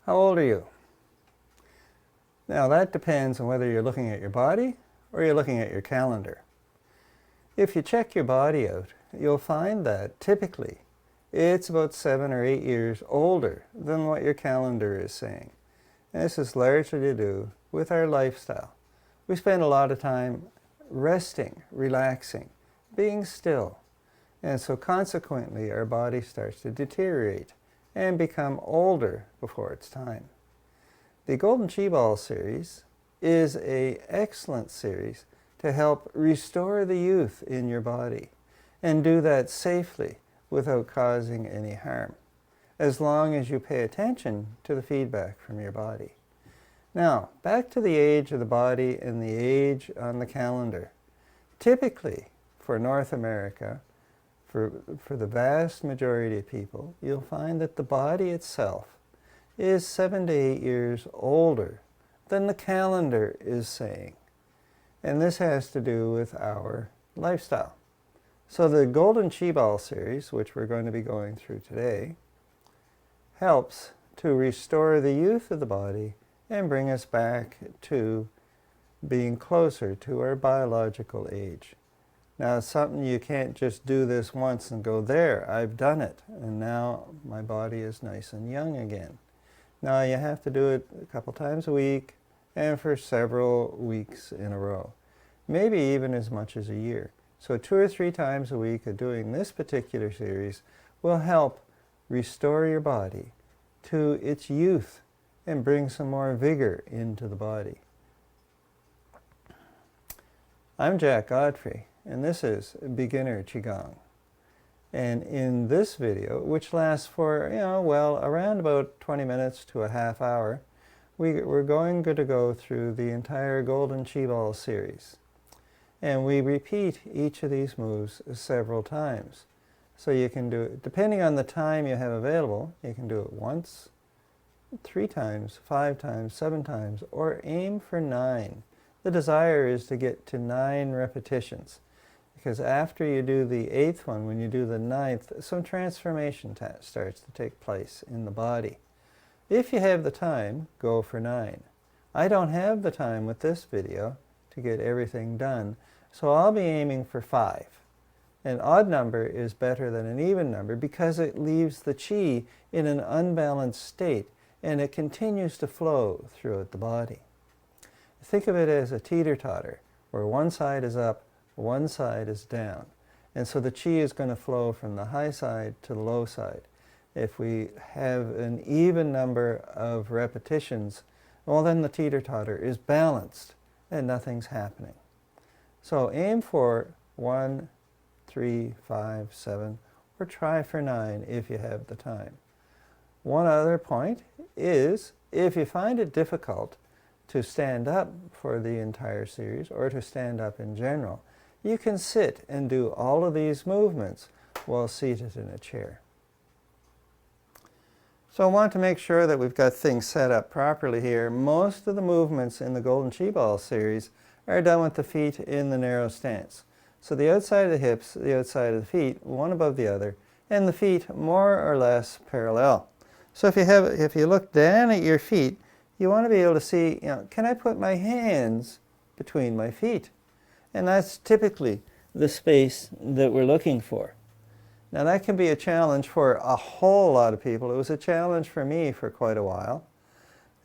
How old are you? Now that depends on whether you're looking at your body or you're looking at your calendar. If you check your body out, you'll find that typically it's about 7 or 8 years older than what your calendar is saying. And this is largely to do with our lifestyle. We spend a lot of time resting, relaxing, being still. And so consequently our body starts to deteriorate and become older before its time. The Golden Chi Ball series is an excellent series to help restore the youth in your body and do that safely without causing any harm, as long as you pay attention to the feedback from your body. Now, back to the age of the body and the age on the calendar. Typically, for North America, for the vast majority of people, you'll find that the body itself is 7 to 8 years older than the calendar is saying. And this has to do with our lifestyle. So the Golden Chi Ball series, which we're going to be going through today, helps to restore the youth of the body and bring us back to being closer to our biological age. Now, it's something you can't just do this once and go, there, I've done it, and now my body is nice and young again. Now, you have to do it a couple times a week and for several weeks in a row, maybe even as much as a year. So 2 or 3 times a week of doing this particular series will help restore your body to its youth and bring some more vigor into the body. I'm Jack Godfrey, and this is Beginner Qigong. And in this video, which lasts for, around about 20 minutes to a half hour, we're going to go through the entire Golden Chi Ball series. And we repeat each of these moves several times. So you can do it, depending on the time you have available, you can do it once, 3 times, 5 times, 7 times, or aim for 9. The desire is to get to 9 repetitions. Because after you do the 8th one, when you do the 9th, some transformation starts to take place in the body. If you have the time, go for 9. I don't have the time with this video to get everything done, so I'll be aiming for 5. An odd number is better than an even number because it leaves the chi in an unbalanced state and it continues to flow throughout the body. Think of it as a teeter-totter, where one side is up, one side is down. And so the chi is going to flow from the high side to the low side. If we have an even number of repetitions, well, then the teeter-totter is balanced and nothing's happening. So aim for 1, 3, 5, 7, or try for 9 if you have the time. One other point is, if you find it difficult to stand up for the entire series or to stand up in general, you can sit and do all of these movements while seated in a chair. So I want to make sure that we've got things set up properly here. Most of the movements in the Golden Chi Ball series are done with the feet in the narrow stance. So the outside of the hips, the outside of the feet, one above the other, and the feet more or less parallel. So if you look down at your feet, you want to be able to see, can I put my hands between my feet? And that's typically the space that we're looking for. Now that can be a challenge for a whole lot of people. It was a challenge for me for quite a while.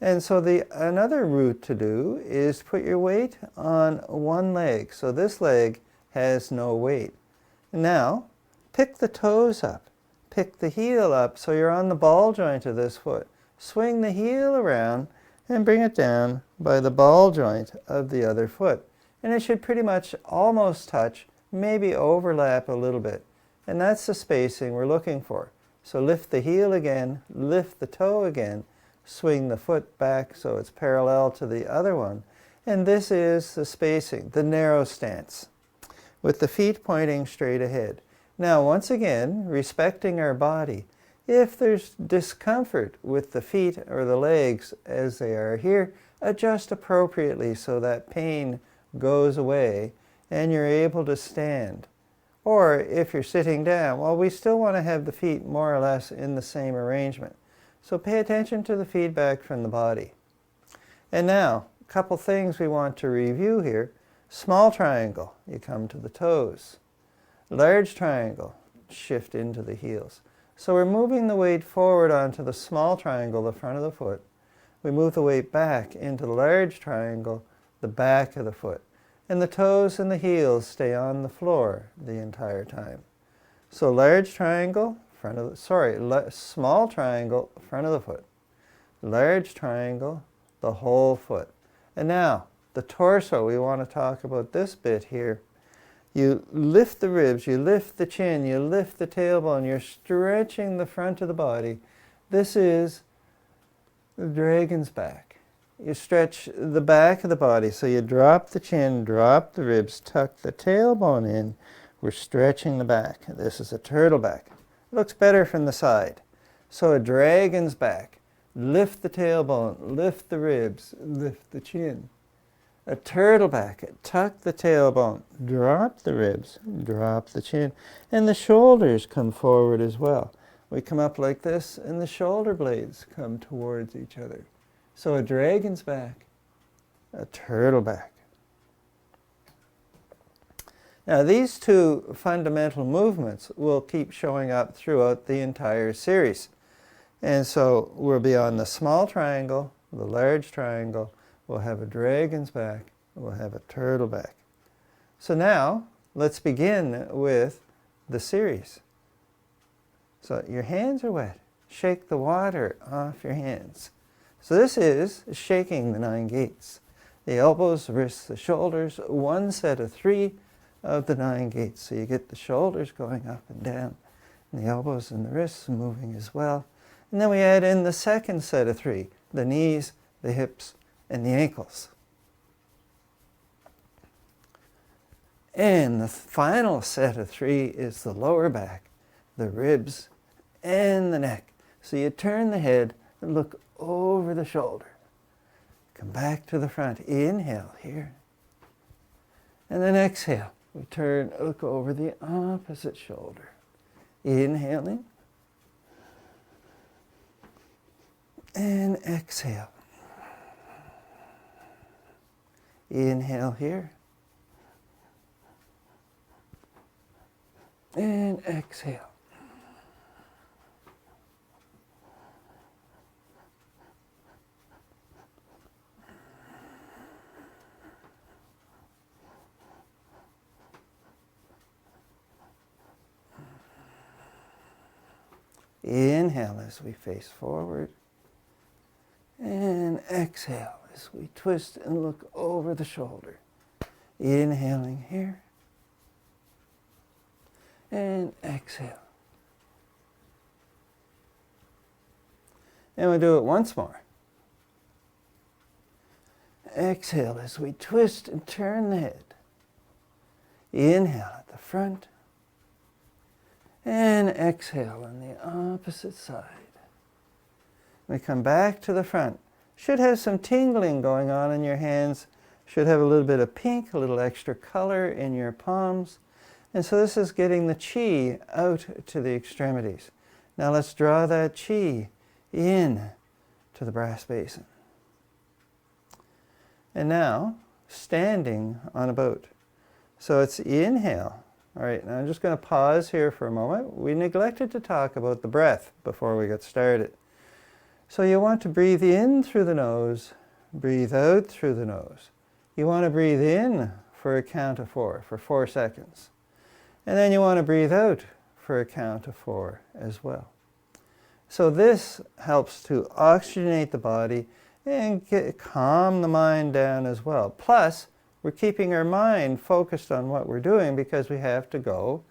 And so another route to do is to put your weight on one leg. So this leg has no weight. Now, pick the toes up. Pick the heel up so you're on the ball joint of this foot. Swing the heel around and bring it down by the ball joint of the other foot. And it should pretty much almost touch, maybe overlap a little bit. And that's the spacing we're looking for. So lift the heel again, lift the toe again, swing the foot back so it's parallel to the other one. And this is the spacing, the narrow stance, with the feet pointing straight ahead. Now, once again, respecting our body, if there's discomfort with the feet or the legs as they are here, adjust appropriately so that pain goes away and you're able to stand. Or if you're sitting down, well, we still want to have the feet more or less in the same arrangement. So pay attention to the feedback from the body. And now, a couple things we want to review here. Small triangle, you come to the toes. Large triangle, shift into the heels. So we're moving the weight forward onto the small triangle, the front of the foot. We move the weight back into the large triangle, the back of the foot. And the toes and the heels stay on the floor the entire time. So large triangle, small triangle, front of the foot. Large triangle, the whole foot. And now, the torso, we want to talk about this bit here. You lift the ribs, you lift the chin, you lift the tailbone, you're stretching the front of the body. This is the dragon's back. You stretch the back of the body, so you drop the chin, drop the ribs, tuck the tailbone in. We're stretching the back. This is a turtle back. It looks better from the side. So a dragon's back. Lift the tailbone, lift the ribs, lift the chin. A turtle back, tuck the tailbone, drop the ribs, drop the chin, and the shoulders come forward as well. We come up like this, and the shoulder blades come towards each other. So a dragon's back, a turtle back. Now these two fundamental movements will keep showing up throughout the entire series. And so we'll be on the small triangle, the large triangle, we'll have a dragon's back, we'll have a turtle back. So now, let's begin with the series. So your hands are wet. Shake the water off your hands. So this is shaking the 9 gates. The elbows, the wrists, the shoulders, one set of 3 of the 9 gates. So you get the shoulders going up and down, and the elbows and the wrists moving as well. And then we add in the second set of 3, the knees, the hips, and the ankles. And the final set of 3 is the lower back, the ribs, and the neck. So you turn the head and look over the shoulder. Come back to the front. Inhale here. And then exhale. We turn, look over the opposite shoulder. Inhaling. And exhale. Inhale here. And exhale. Inhale as we face forward. And exhale as we twist and look over the shoulder. Inhaling here. And exhale. And we'll do it once more. Exhale as we twist and turn the head. Inhale at the front. And exhale on the opposite side. We come back to the front. Should have some tingling going on in your hands. Should have a little bit of pink, a little extra color in your palms. And so this is getting the chi out to the extremities. Now let's draw that chi in to the brass basin. And now, standing on a boat. So it's inhale. All right, now I'm just going to pause here for a moment. We neglected to talk about the breath before we got started. So you want to breathe in through the nose, breathe out through the nose. You want to breathe in for a count of 4, for 4 seconds. And then you want to breathe out for a count of 4 as well. So this helps to oxygenate the body and calm the mind down as well. Plus, we're keeping our mind focused on what we're doing because we have to go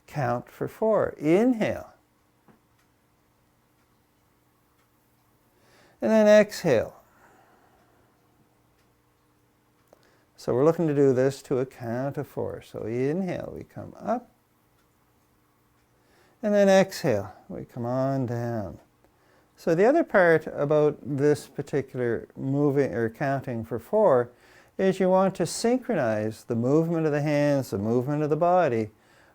count for 4. Inhale. And then exhale. So we're looking to do this to a count of 4. So inhale, we come up. And then exhale, we come on down. So the other part about this particular moving or counting for 4 is you want to synchronize the movement of the hands, the movement of the body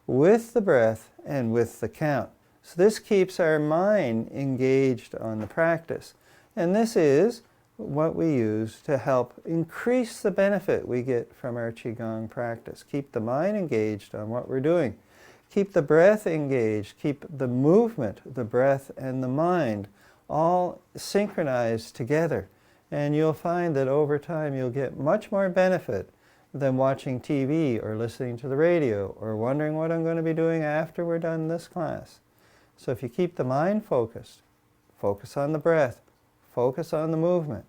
with the breath and with the count. So this keeps our mind engaged on the practice. And this is what we use to help increase the benefit we get from our Qigong practice. Keep the mind engaged on what we're doing. Keep the breath engaged. Keep the movement, the breath and the mind all synchronized together. And you'll find that over time you'll get much more benefit than watching TV or listening to the radio or wondering what I'm going to be doing after we're done this class. So if you keep the mind focused, focus on the breath, focus on the movement,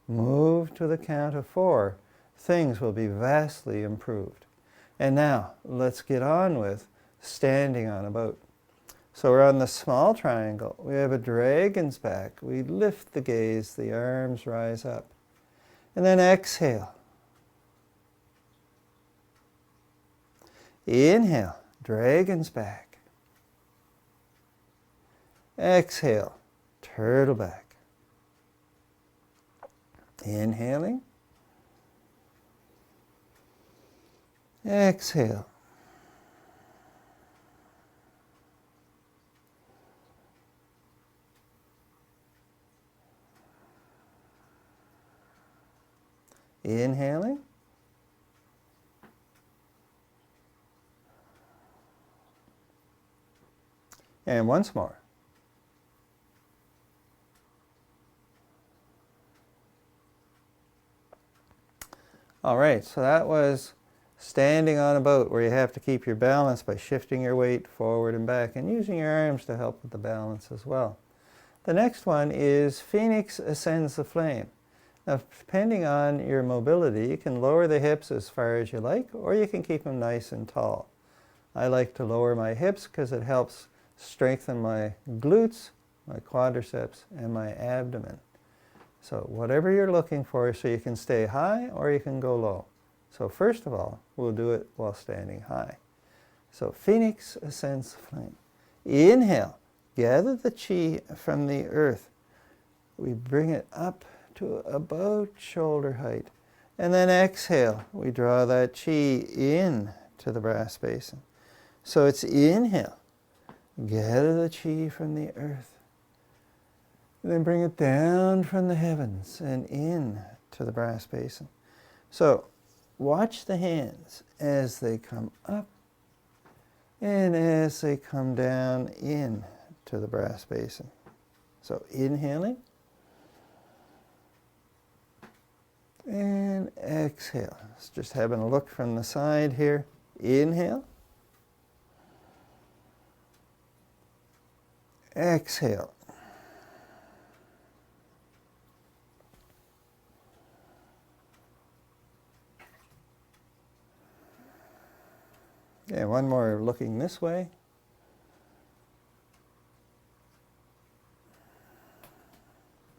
move to the count of 4, things will be vastly improved. And now, let's get on with standing on a boat. So we're on the small triangle. We have a dragon's back. We lift the gaze, the arms rise up. And then exhale. Inhale, dragon's back. Exhale, turtle back. Inhaling. Exhale. Inhaling. And once more. All right, so that was standing on a boat where you have to keep your balance by shifting your weight forward and back and using your arms to help with the balance as well. The next one is Phoenix Ascends the Flame. Now, depending on your mobility, you can lower the hips as far as you like, or you can keep them nice and tall. I like to lower my hips because it helps strengthen my glutes, my quadriceps, and my abdomen. So whatever you're looking for, so you can stay high or you can go low. So first of all, we'll do it while standing high. So Phoenix Ascends the Flame. Inhale, gather the chi from the earth. We bring it up to about shoulder height. And then exhale, we draw that chi in to the brass basin. So it's inhale, gather the chi from the earth. And then bring it down from the heavens and in to the brass basin. So watch the hands as they come up and as they come down in to the brass basin. So inhaling and exhale. Just having a look from the side here. Inhale. Exhale. Yeah, one more looking this way.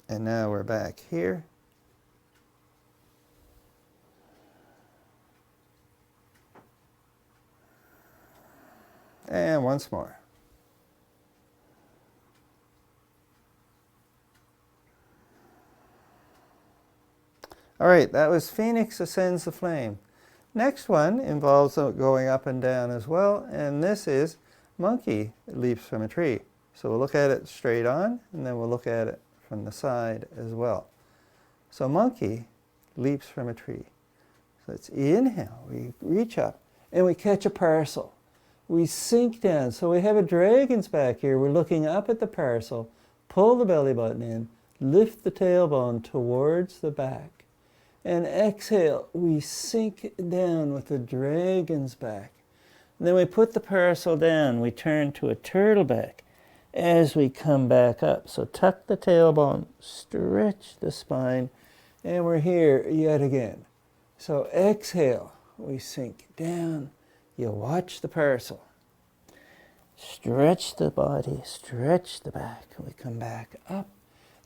And now we're back here. And once more. All right, that was Phoenix Ascends the Flame. Next one involves going up and down as well, and this is Monkey Leaps from a Tree. So we'll look at it straight on, and then we'll look at it from the side as well. So Monkey Leaps from a Tree. So it's inhale, we reach up, and we catch a parcel. We sink down, so we have a dragon's back here. We're looking up at the parcel, pull the belly button in, lift the tailbone towards the back. And exhale, we sink down with the dragon's back. And then we put the parasol down. We turn to a turtle back as we come back up. So tuck the tailbone, stretch the spine, and we're here yet again. So exhale, we sink down. You watch the parasol. Stretch the body, stretch the back. We come back up.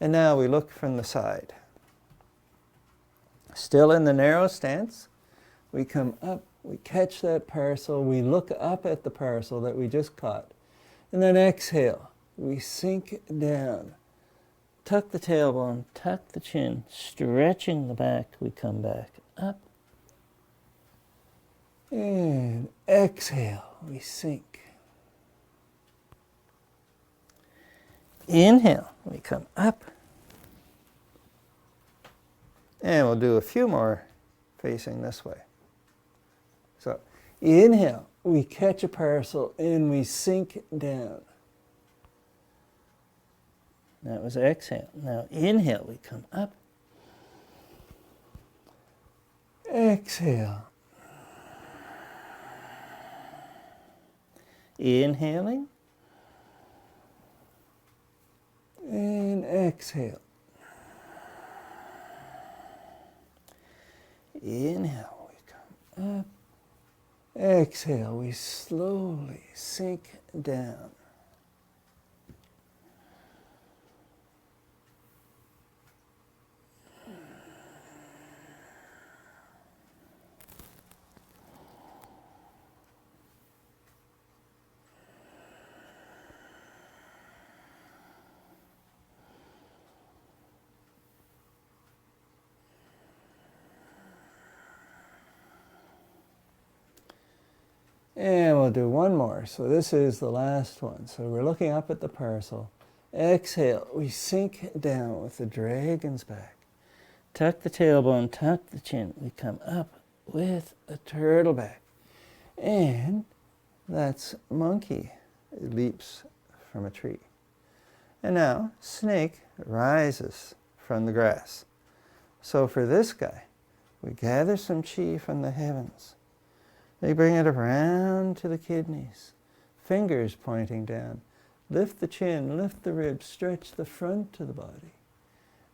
And now we look from the side. Still in the narrow stance, we come up, we catch that parasol, we look up at the parasol that we just caught, and then exhale, we sink down, tuck the tailbone, tuck the chin, stretching the back, we come back up, and exhale, we sink. Inhale, we come up. And we'll do a few more facing this way. So inhale, we catch a parcel and we sink down. That was exhale. Now inhale, we come up. Exhale. Inhaling. And exhale. Inhale, we come up. Exhale, we slowly sink down. And we'll do one more. So this is the last one. So we're looking up at the parcel. Exhale, we sink down with the dragon's back. Tuck the tailbone, tuck the chin. We come up with a turtle back. And that's monkey. It leaps from a tree. And now snake rises from the grass. So for this guy, we gather some chi from the heavens. We bring it around to the kidneys, fingers pointing down. Lift the chin, lift the ribs, stretch the front of the body.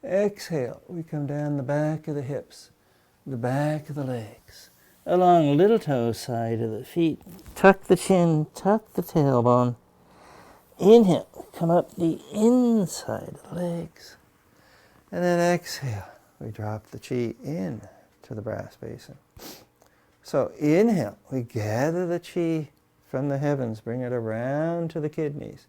Exhale, we come down the back of the hips, the back of the legs, along little toe side of the feet. Tuck the chin, tuck the tailbone. Inhale, come up the inside of the legs. And then exhale, we drop the chi in to the brass basin. So inhale, we gather the chi from the heavens, bring it around to the kidneys.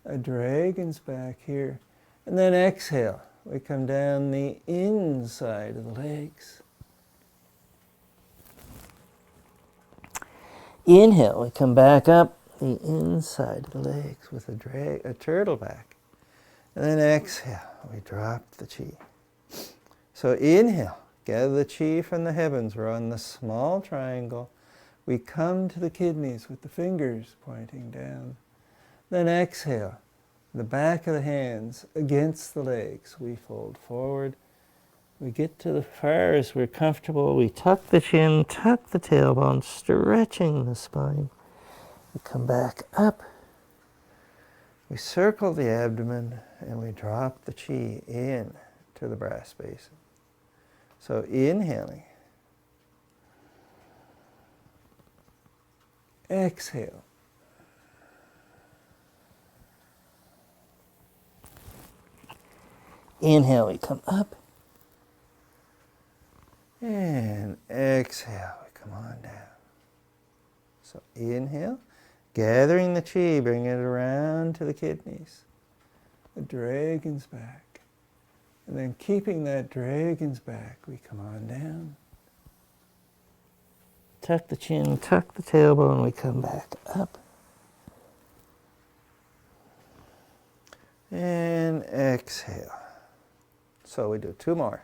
A dragon's back here. And then exhale, we come down the inside of the legs. Inhale, we come back up the inside of the legs with a turtle back. And then exhale, we drop the chi. So inhale, gather the chi from the heavens. We're on the small triangle. We come to the kidneys with the fingers pointing down. Then exhale, the back of the hands against the legs. We fold forward. We get to the far as we're comfortable. We tuck the chin, tuck the tailbone, stretching the spine. We come back up. We circle the abdomen and we drop the chi in to the brass basin. So inhaling. Exhale. Inhale, we come up. And exhale, we come on down. So inhale, gathering the chi, bring it around to the kidneys. The dragon's back. And then keeping that dragon's back, we come on down. Tuck the chin, tuck the tailbone, we come back up. And exhale. So we do two more.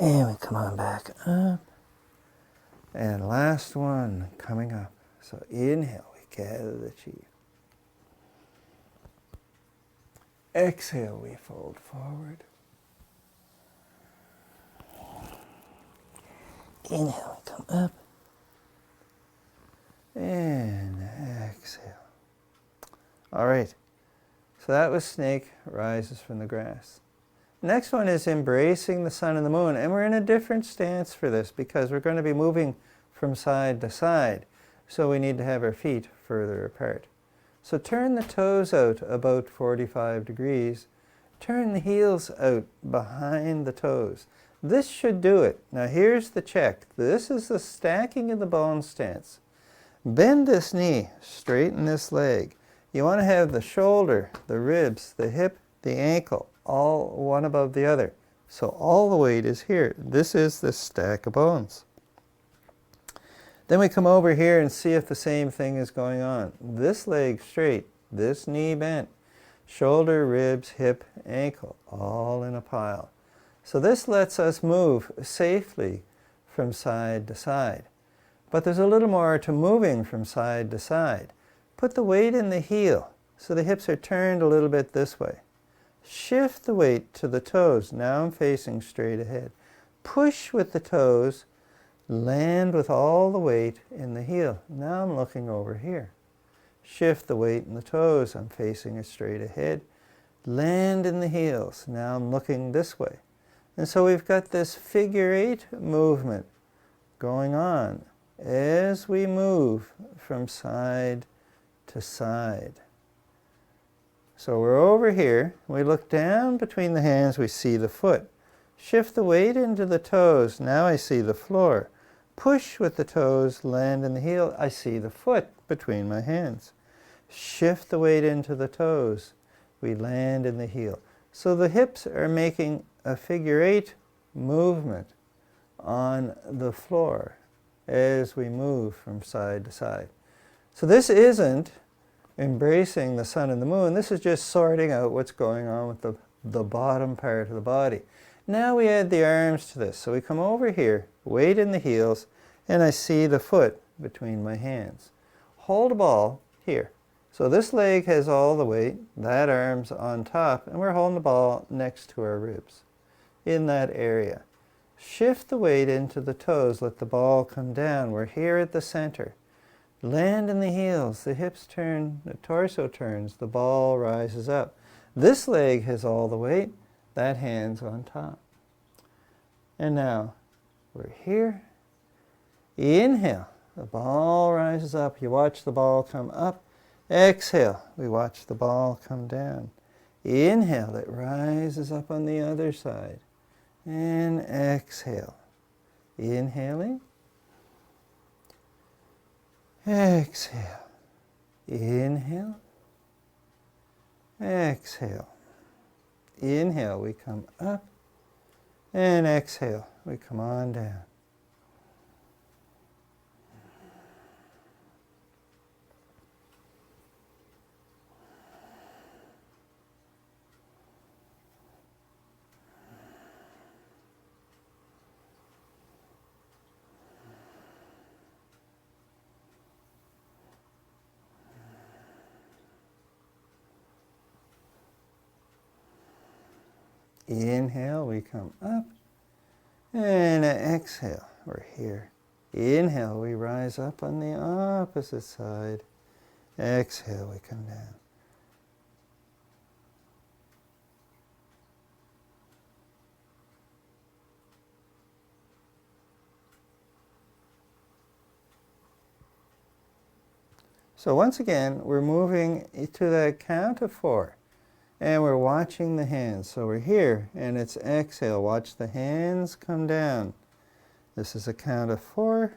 And we come on back up. And last one coming up. So inhale, we gather the chi. Exhale, we fold forward. Inhale, we come up. And exhale. All right. So that was snake rises from the grass. Next one is embracing the sun and the moon. And we're in a different stance for this because we're going to be moving from side to side. So we need to have our feet further apart. So turn the toes out about 45 degrees. Turn the heels out behind the toes. This should do it. Now here's the check. This is the stacking of the bone stance. Bend this knee, straighten this leg. You want to have the shoulder, the ribs, the hip, the ankle, all one above the other. So all the weight is here. This is this stack of bones. Then we come over here and see if the same thing is going on. This leg straight, this knee bent, shoulder, ribs, hip, ankle, all in a pile. So this lets us move safely from side to side. But there's a little more to moving from side to side. Put the weight in the heel so the hips are turned a little bit this way. Shift the weight to the toes. Now I'm facing straight ahead. Push with the toes. Land with all the weight in the heel. Now I'm looking over here. Shift the weight in the toes. I'm facing it straight ahead. Land in the heels. Now I'm looking this way. And so we've got this figure 8 movement going on as we move from side to side. So we're over here. We look down between the hands. We see the foot. Shift the weight into the toes. Now I see the floor. Push with the toes, land in the heel. I see the foot between my hands. Shift the weight into the toes. We land in the heel. So the hips are making a figure 8 movement on the floor as we move from side to side. So this isn't embracing the sun and the moon. This is just sorting out what's going on with the bottom part of the body. Now we add the arms to this. So we come over here, weight in the heels, and I see the foot between my hands. Hold a ball here. So this leg has all the weight, that arm's on top, and we're holding the ball next to our ribs in that area. Shift the weight into the toes, let the ball come down. We're here at the center. Land in the heels, the hips turn, the torso turns, the ball rises up. This leg has all the weight, that hand's on top. And now we're here. Inhale, the ball rises up. You watch the ball come up. Exhale, we watch the ball come down. Inhale, it rises up on the other side. And exhale. Inhaling. Exhale. Inhale. Exhale. Inhale, we come up. And exhale, we come on down. Inhale, we come up, and exhale, we're here. Inhale, we rise up on the opposite side. Exhale, we come down. So once again, we're moving to that count of 4. And we're watching the hands. So we're here, and it's exhale. Watch the hands come down. This is a count of 4.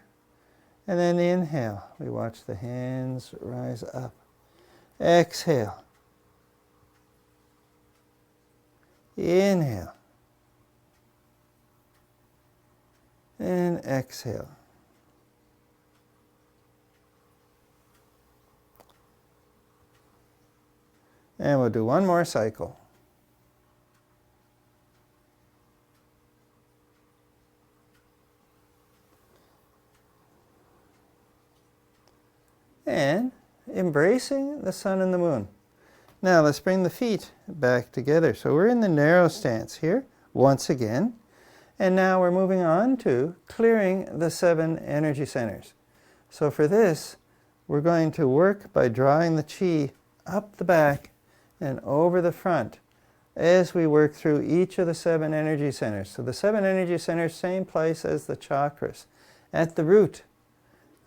And then the inhale. We watch the hands rise up. Exhale. Inhale. And exhale. And we'll do one more cycle. And embracing the sun and the moon. Now let's bring the feet back together. So we're in the narrow stance here, once again. And now we're moving on to clearing the 7 energy centers. So for this, we're going to work by drawing the chi up the back and over the front as we work through each of the 7 energy centers. So the 7 energy centers, same place as the chakras. At the root,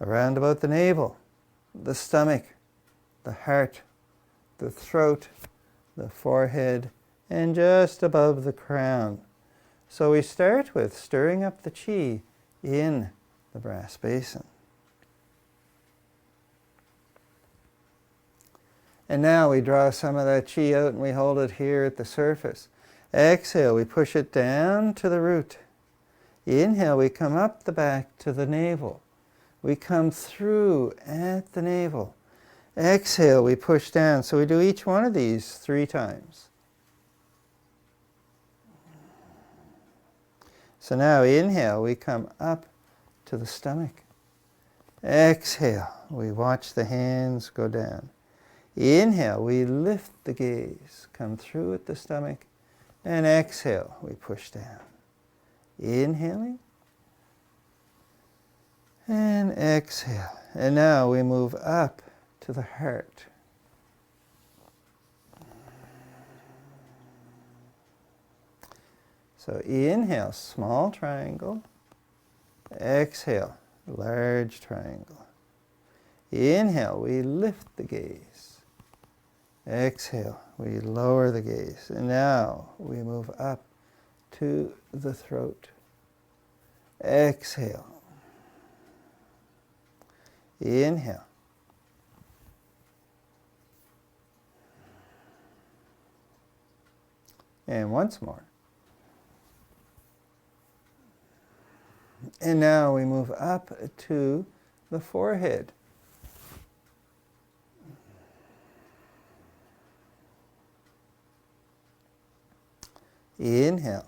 around about the navel, the stomach, the heart, the throat, the forehead, and just above the crown. So we start with stirring up the chi in the brass basin. And now we draw some of that chi out and we hold it here at the surface. Exhale, we push it down to the root. Inhale, we come up the back to the navel. We come through at the navel. Exhale, we push down. So we do each one of these 3 times. So now inhale, we come up to the stomach. Exhale, we watch the hands go down. Inhale, we lift the gaze, come through at the stomach. And exhale, we push down. Inhaling. And exhale. And now we move up to the heart. So inhale, small triangle. Exhale, large triangle. Inhale, we lift the gaze. Exhale, we lower the gaze. And now we move up to the throat. Exhale. Inhale. And once more. And now we move up to the forehead. Inhale.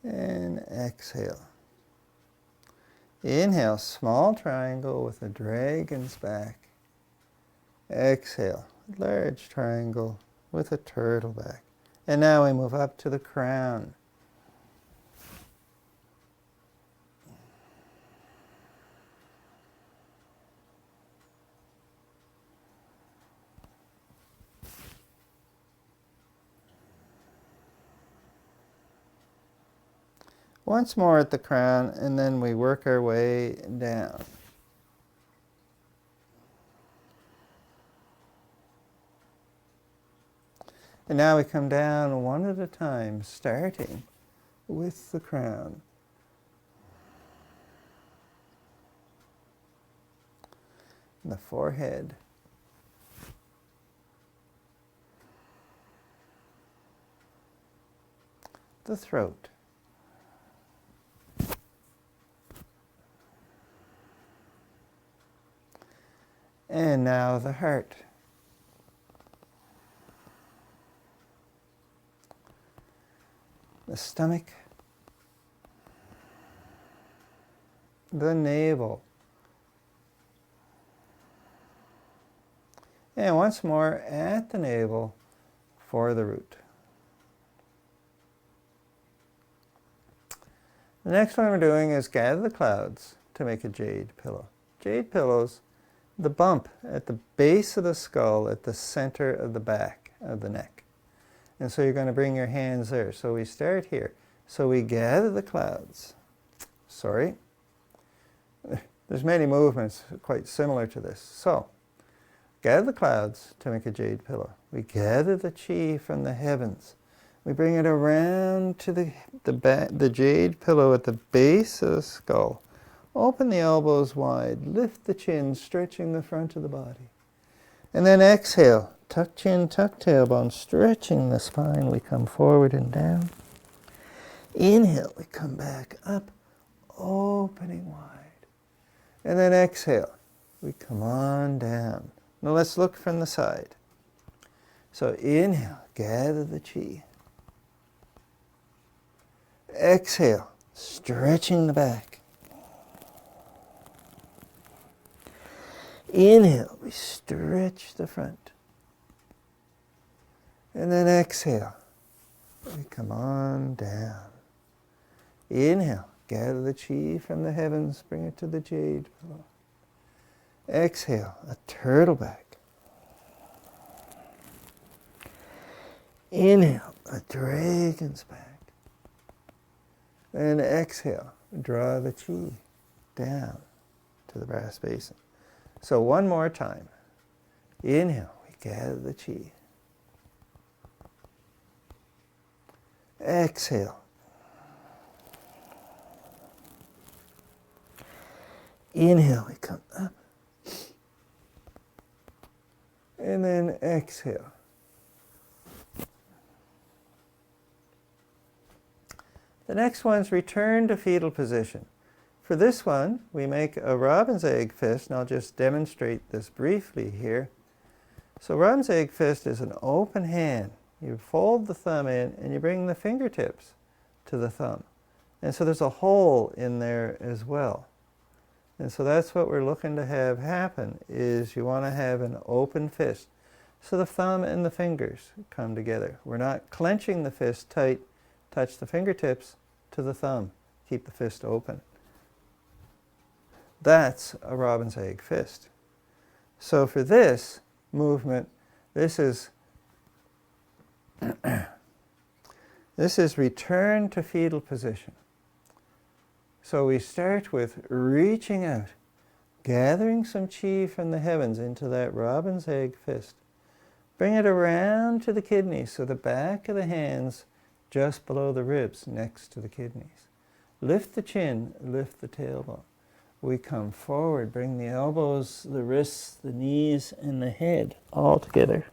And exhale. Inhale, small triangle with a dragon's back. Exhale, large triangle with a turtle back. And now we move up to the crown. Once more at the crown, and then we work our way down. And now we come down one at a time, starting with the crown. The forehead. The throat. And now the heart. The stomach. The navel. And once more at the navel for the root. The next one we're doing is gather the clouds to make a jade pillow. Jade pillows, the bump at the base of the skull at the center of the back of the neck. And so you're going to bring your hands there. So we start here. So we gather the clouds. Sorry. There's many movements quite similar to this. So, gather the clouds to make a jade pillow. We gather the chi from the heavens. We bring it around to the jade pillow at the base of the skull. Open the elbows wide. Lift the chin, stretching the front of the body. And then exhale. Tuck chin, tuck tailbone, stretching the spine. We come forward and down. Inhale, we come back up, opening wide. And then exhale, we come on down. Now let's look from the side. So inhale, gather the chi. Exhale, stretching the back. Inhale, we stretch the front. And then exhale, we come on down. Inhale, gather the chi from the heavens, bring it to the jade pillow. Exhale, a turtle back. Inhale, a dragon's back. And exhale, draw the chi down to the brass basin. So one more time. Inhale, we gather the chi. Exhale. Inhale, we come up. And then exhale. The next one's return to fetal position. For this one, we make a robin's egg fist, and I'll just demonstrate this briefly here. So robin's egg fist is an open hand. You fold the thumb in and you bring the fingertips to the thumb. And so there's a hole in there as well. And so that's what we're looking to have happen, is you want to have an open fist. So the thumb and the fingers come together. We're not clenching the fist tight, touch the fingertips to the thumb. Keep the fist open. That's a robin's egg fist. So for this movement, this is return to fetal position. So we start with reaching out, gathering some chi from the heavens into that robin's egg fist. Bring it around to the kidneys, so the back of the hands just below the ribs, next to the kidneys. Lift the chin, lift the tailbone. We come forward, bring the elbows, the wrists, the knees, and the head all together.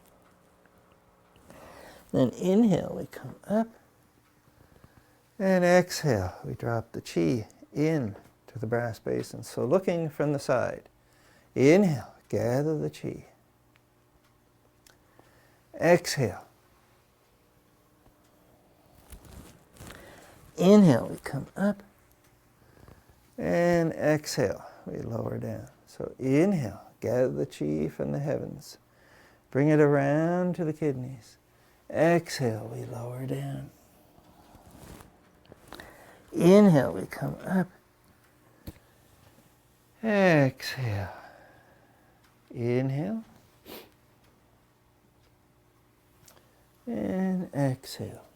Then inhale, we come up. And exhale, we drop the chi in to the brass basin. So looking from the side. Inhale, gather the chi. Exhale. Inhale, we come up. And exhale, we lower down. So inhale, gather the chi from the heavens. Bring it around to the kidneys. Exhale, we lower down. Inhale, we come up. Exhale. Inhale. And exhale.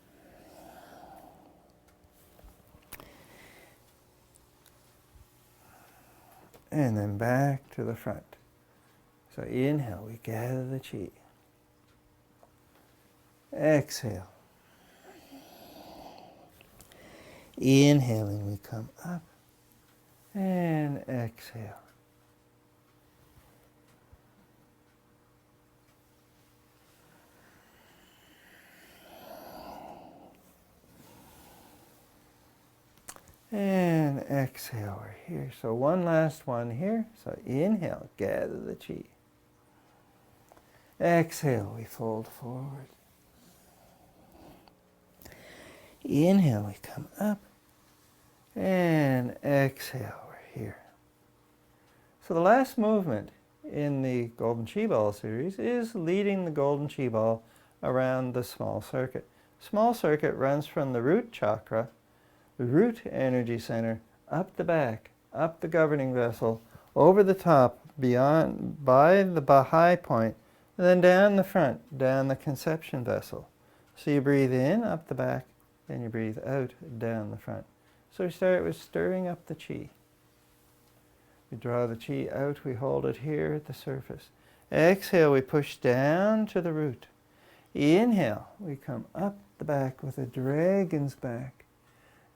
And then back to the front. So inhale, we gather the chi. Exhale. Inhaling, we come up. And exhale. And exhale, we're here. So one last one here. So inhale, gather the chi. Exhale, we fold forward. Inhale, we come up. And exhale, we're here. So the last movement in the Golden Chi Ball series is leading the Golden Chi Ball around the small circuit. Small circuit runs from the root chakra, the root energy center, up the back, up the governing vessel, over the top, beyond, by the high point, and then down the front, down the conception vessel. So you breathe in, up the back, and you breathe out, down the front. So we start with stirring up the chi. We draw the chi out, we hold it here at the surface. Exhale, we push down to the root. Inhale, we come up the back with a dragon's back.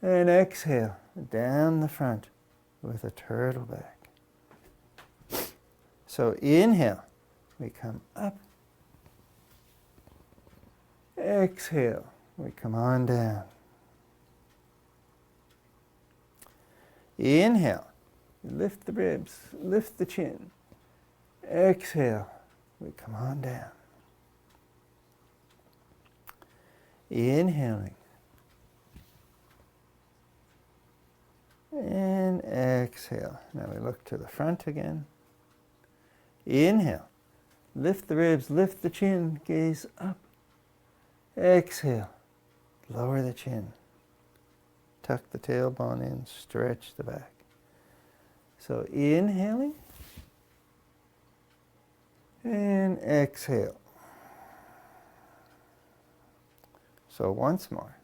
And exhale, down the front with a turtle back. So inhale, we come up. Exhale, we come on down. Inhale, lift the ribs, lift the chin. Exhale, we come on down. Inhaling. And exhale. Now we look to the front again. Inhale. Lift the ribs, lift the chin, gaze up. Exhale. Lower the chin. Tuck the tailbone in, stretch the back. So inhaling. And exhale. So once more.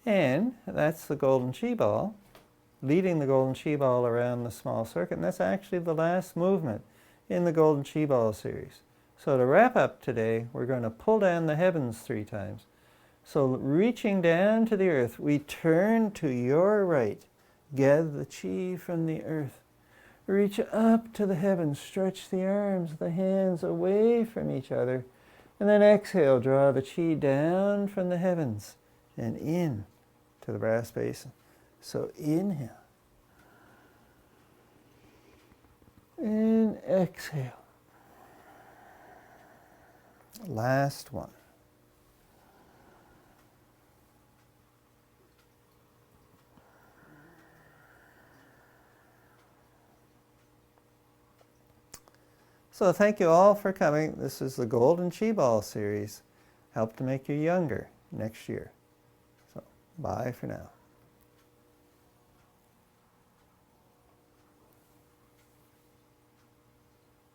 And that's the Golden Chi Ball, leading the Golden Chi Ball around the small circuit. And that's actually the last movement in the Golden Chi Ball series. So to wrap up today, we're going to pull down the heavens 3 times. So reaching down to the earth, we turn to your right, gather the chi from the earth. Reach up to the heavens. Stretch the arms, the hands away from each other. And then exhale, draw the chi down from the heavens and in to the brass basin. So inhale. And exhale. Last one. So thank you all for coming. This is the Golden Chi Ball series. Help to make you younger next year. So bye for now.